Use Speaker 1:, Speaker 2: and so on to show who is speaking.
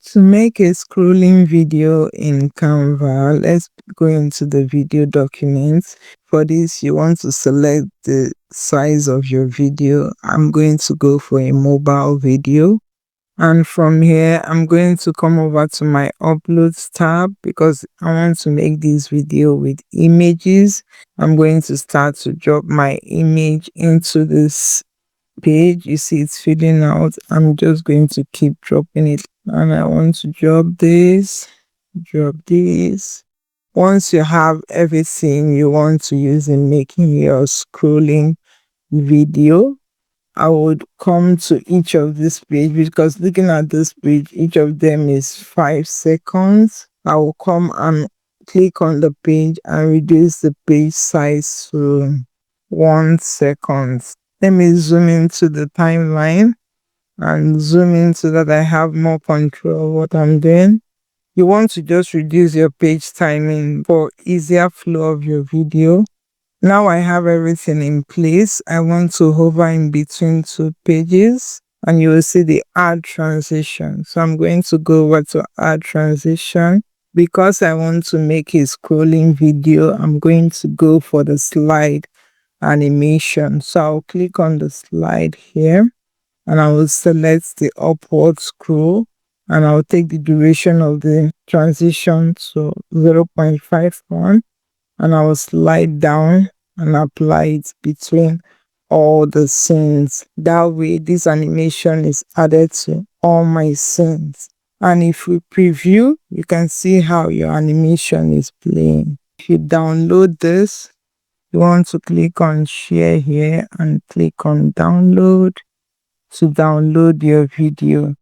Speaker 1: To make a scrolling video in Canva, let's go into the video document. For this, you want to select the size of your video. I'm going to go for a mobile video. And from here, I'm going to come over to my uploads tab because I want to make this video with images. I'm going to start to drop my image into this page. You see it's filling out. I'm just going to keep dropping it, and I want to drop this. Once you have everything you want to use in making your scrolling video, I would come to each of this page because looking at this page, each of them is 5 seconds. I will come and click on the page and reduce the page size to 1 second. Let me zoom into the timeline and zoom in so that I have more control of what I'm doing. You want to just reduce your page timing for easier flow of your video. Now I have everything in place. I want to hover in between two pages and you will see the add transition. So I'm going to go over to add transition. Because I want to make a scrolling video, I'm going to go for the slide animation. So I'll click on the slide here and I will select the upward scroll and I'll take the duration of the transition to 0.51 and I will slide down and apply it between all the scenes. That way this animation is added to all my scenes. And if we preview, you can see how your animation is playing. If you download this, you want to click on share here and click on download to download your video.